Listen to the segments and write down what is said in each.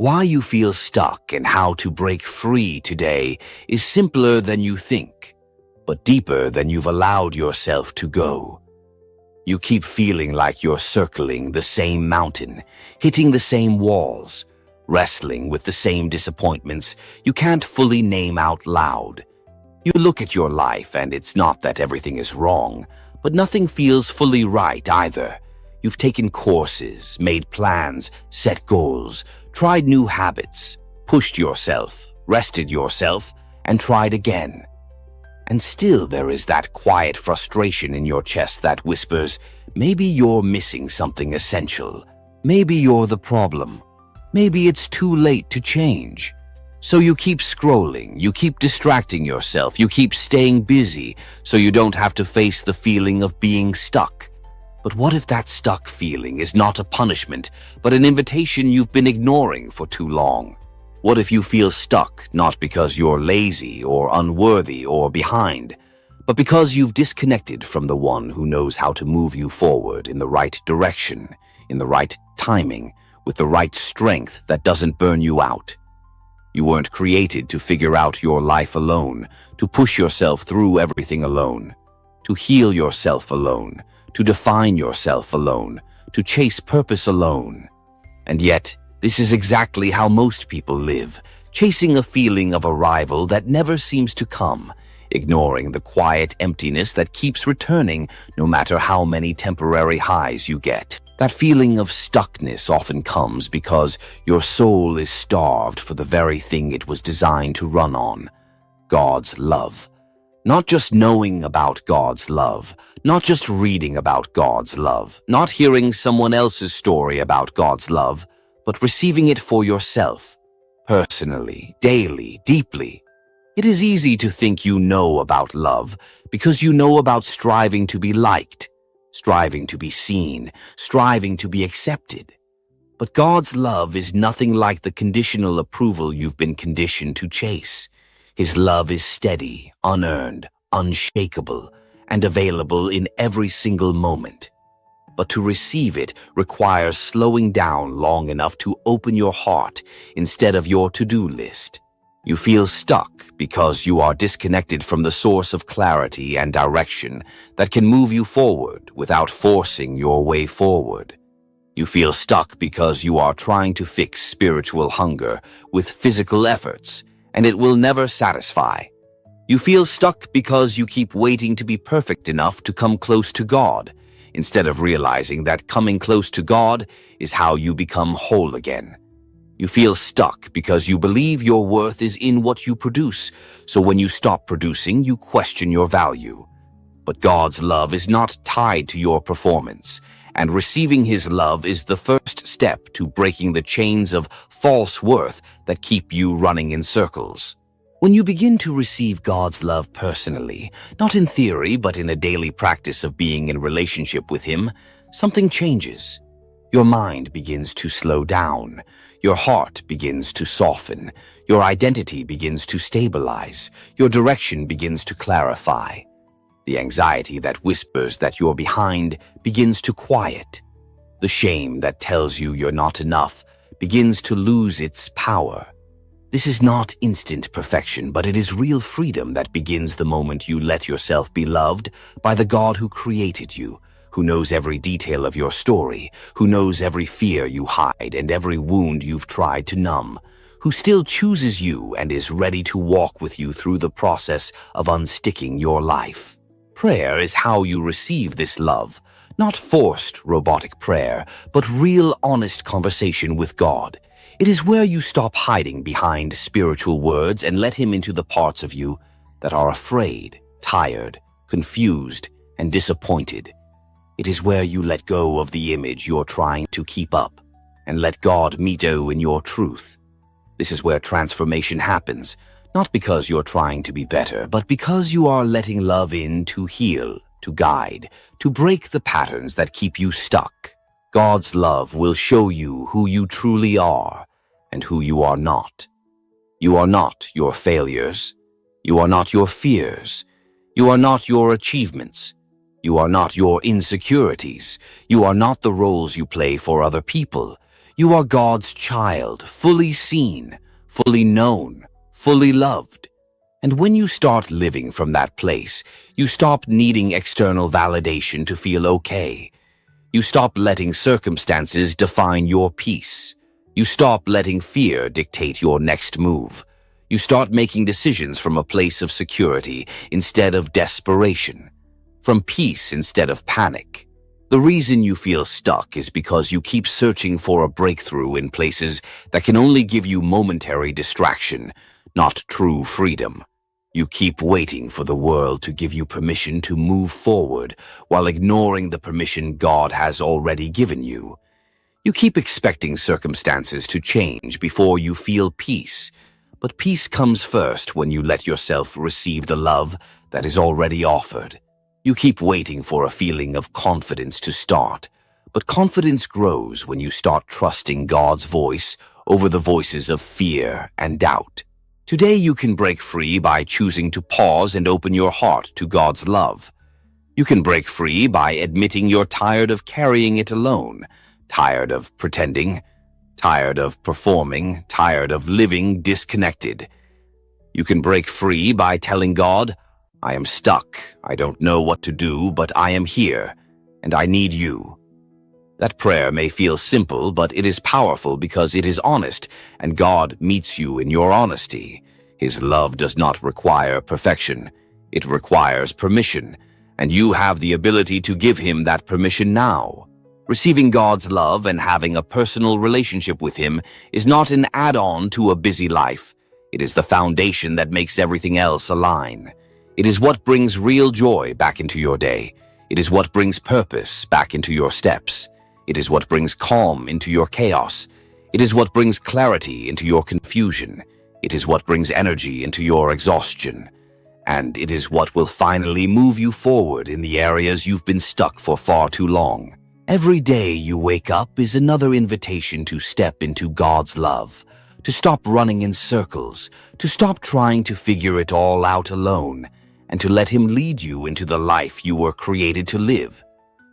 Why you feel stuck and how to break free today is simpler than you think, but deeper than you've allowed yourself to go. You keep feeling like you're circling the same mountain, hitting the same walls, wrestling with the same disappointments you can't fully name out loud. You look at your life and it's not that everything is wrong, but nothing feels fully right either. You've taken courses, made plans, set goals, tried new habits, pushed yourself, rested yourself, and tried again. And still there is that quiet frustration in your chest that whispers, maybe you're missing something essential. Maybe you're the problem. Maybe it's too late to change. So you keep scrolling, you keep distracting yourself, you keep staying busy so you don't have to face the feeling of being stuck. But what if that stuck feeling is not a punishment, but an invitation you've been ignoring for too long? What if you feel stuck not because you're lazy or unworthy or behind, but because you've disconnected from the one who knows how to move you forward in the right direction, in the right timing, with the right strength that doesn't burn you out? You weren't created to figure out your life alone, to push yourself through everything alone, to heal yourself alone, to define yourself alone, to chase purpose alone. And yet, this is exactly how most people live, chasing a feeling of arrival that never seems to come, ignoring the quiet emptiness that keeps returning no matter how many temporary highs you get. That feeling of stuckness often comes because your soul is starved for the very thing it was designed to run on: God's love. Not just knowing about God's love, not just reading about God's love, not hearing someone else's story about God's love, but receiving it for yourself, personally, daily, deeply. It is easy to think you know about love because you know about striving to be liked, striving to be seen, striving to be accepted. But God's love is nothing like the conditional approval you've been conditioned to chase. His love is steady, unearned, unshakable, and available in every single moment. But to receive it requires slowing down long enough to open your heart instead of your to-do list. You feel stuck because you are disconnected from the source of clarity and direction that can move you forward without forcing your way forward. You feel stuck because you are trying to fix spiritual hunger with physical efforts, and it will never satisfy. You feel stuck because you keep waiting to be perfect enough to come close to God, instead of realizing that coming close to God is how you become whole again. You feel stuck because you believe your worth is in what you produce, so when you stop producing, you question your value. But God's love is not tied to your performance, and receiving His love is the first step to breaking the chains of false worth that keep you running in circles. When you begin to receive God's love personally, not in theory but in a daily practice of being in relationship with Him, something changes. Your mind begins to slow down, your heart begins to soften, your identity begins to stabilize, your direction begins to clarify. The anxiety that whispers that you're behind begins to quiet. The shame that tells you you're not enough begins to lose its power. This is not instant perfection, but it is real freedom that begins the moment you let yourself be loved by the God who created you, who knows every detail of your story, who knows every fear you hide and every wound you've tried to numb, who still chooses you and is ready to walk with you through the process of unsticking your life. Prayer is how you receive this love, not forced robotic prayer, but real honest conversation with God. It is where you stop hiding behind spiritual words and let Him into the parts of you that are afraid, tired, confused, and disappointed. It is where you let go of the image you're trying to keep up and let God meet you in your truth. This is where transformation happens, not because you're trying to be better, but because you are letting love in to heal, to guide, to break the patterns that keep you stuck. God's love will show you who you truly are and who you are not. You are not your failures. You are not your fears. You are not your achievements. You are not your insecurities. You are not the roles you play for other people. You are God's child, fully seen, fully known, fully loved. And when you start living from that place, you stop needing external validation to feel okay. You stop letting circumstances define your peace. You stop letting fear dictate your next move. You start making decisions from a place of security instead of desperation, from peace instead of panic. The reason you feel stuck is because you keep searching for a breakthrough in places that can only give you momentary distraction, not true freedom. You keep waiting for the world to give you permission to move forward while ignoring the permission God has already given you. You keep expecting circumstances to change before you feel peace, but peace comes first when you let yourself receive the love that is already offered. You keep waiting for a feeling of confidence to start, but confidence grows when you start trusting God's voice over the voices of fear and doubt. Today you can break free by choosing to pause and open your heart to God's love. You can break free by admitting you're tired of carrying it alone, tired of pretending, tired of performing, tired of living disconnected. You can break free by telling God, I am stuck, I don't know what to do, but I am here, and I need you. That prayer may feel simple, but it is powerful because it is honest, and God meets you in your honesty. His love does not require perfection. It requires permission, and you have the ability to give him that permission now. Receiving God's love and having a personal relationship with him is not an add-on to a busy life. It is the foundation that makes everything else align. It is what brings real joy back into your day. It is what brings purpose back into your steps. It is what brings calm into your chaos. It is what brings clarity into your confusion. It is what brings energy into your exhaustion. And it is what will finally move you forward in the areas you've been stuck for far too long. Every day you wake up is another invitation to step into God's love, to stop running in circles, to stop trying to figure it all out alone, and to let him lead you into the life you were created to live.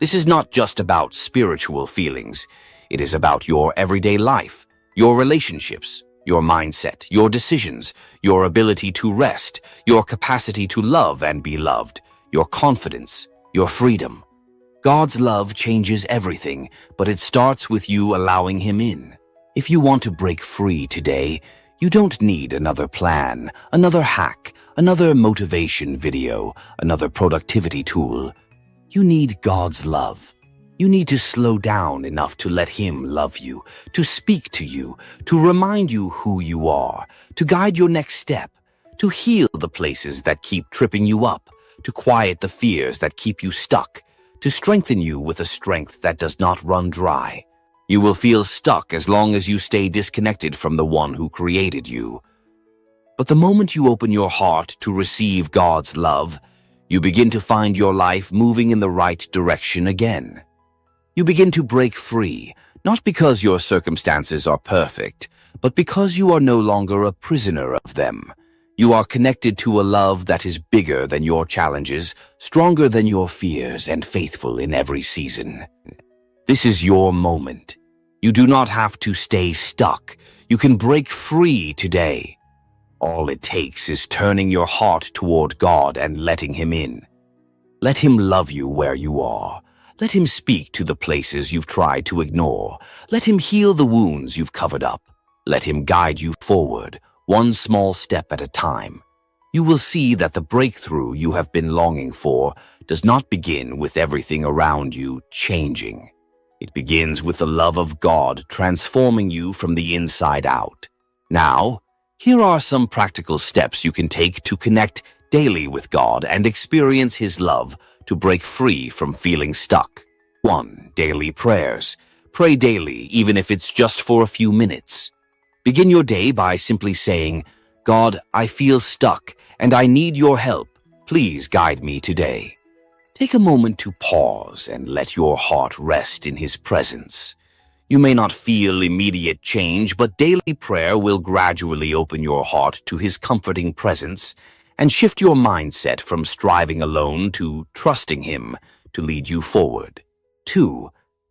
This is not just about spiritual feelings. It is about your everyday life, your relationships, your mindset, your decisions, your ability to rest, your capacity to love and be loved, your confidence, your freedom. God's love changes everything, but it starts with you allowing him in. If you want to break free today, you don't need another plan, another hack, another motivation video, another productivity tool. You need God's love. You need to slow down enough to let him love you, to speak to you, to remind you who you are, to guide your next step, to heal the places that keep tripping you up, to quiet the fears that keep you stuck, to strengthen you with a strength that does not run dry. You will feel stuck as long as you stay disconnected from the one who created you. But the moment you open your heart to receive God's love, you begin to find your life moving in the right direction again. You begin to break free, not because your circumstances are perfect, but because you are no longer a prisoner of them. You are connected to a love that is bigger than your challenges, stronger than your fears, and faithful in every season. This is your moment. You do not have to stay stuck. You can break free today. All it takes is turning your heart toward God and letting him in. Let him love you where you are. Let him speak to the places you've tried to ignore. Let him heal the wounds you've covered up. Let him guide you forward, one small step at a time. You will see that the breakthrough you have been longing for does not begin with everything around you changing. It begins with the love of God transforming you from the inside out. Now, here are some practical steps you can take to connect daily with God and experience his love to break free from feeling stuck. 1. Daily prayers. Pray daily, even if it's just for a few minutes. Begin your day by simply saying, God, I feel stuck and I need your help. Please guide me today. Take a moment to pause and let your heart rest in his presence. You may not feel immediate change, but daily prayer will gradually open your heart to his comforting presence and shift your mindset from striving alone to trusting him to lead you forward. 2.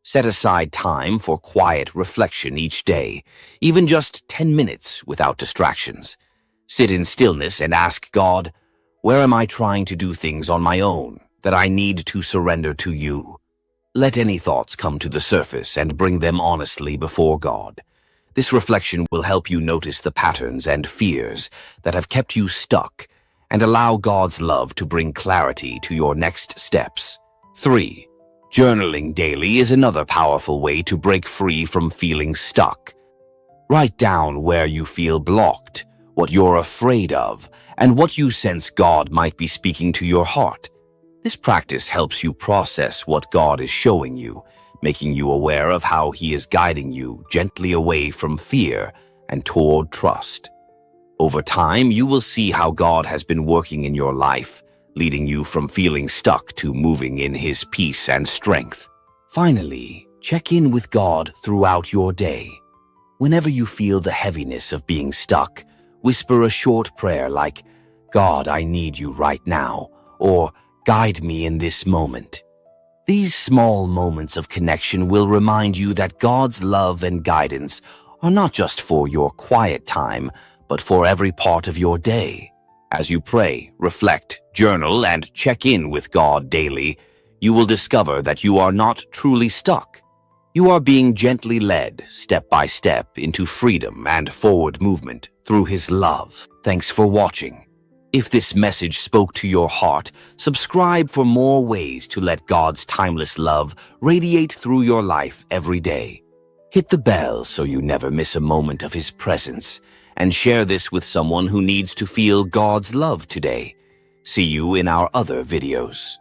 Set aside time for quiet reflection each day, even just 10 minutes without distractions. Sit in stillness and ask God, where am I trying to do things on my own that I need to surrender to you? Let any thoughts come to the surface and bring them honestly before God. This reflection will help you notice the patterns and fears that have kept you stuck and allow God's love to bring clarity to your next steps. 3. Journaling daily is another powerful way to break free from feeling stuck. Write down where you feel blocked, what you're afraid of, and what you sense God might be speaking to your heart. This practice helps you process what God is showing you, making you aware of how He is guiding you gently away from fear and toward trust. Over time, you will see how God has been working in your life, leading you from feeling stuck to moving in His peace and strength. Finally, check in with God throughout your day. Whenever you feel the heaviness of being stuck, whisper a short prayer like, God, I need you right now, or guide me in this moment. These small moments of connection will remind you that God's love and guidance are not just for your quiet time, but for every part of your day. As you pray, reflect, journal, and check in with God daily, you will discover that you are not truly stuck. You are being gently led, step by step, into freedom and forward movement through His love. Thanks for watching. If this message spoke to your heart, subscribe for more ways to let God's timeless love radiate through your life every day. Hit the bell so you never miss a moment of His presence, and share this with someone who needs to feel God's love today. See you in our other videos.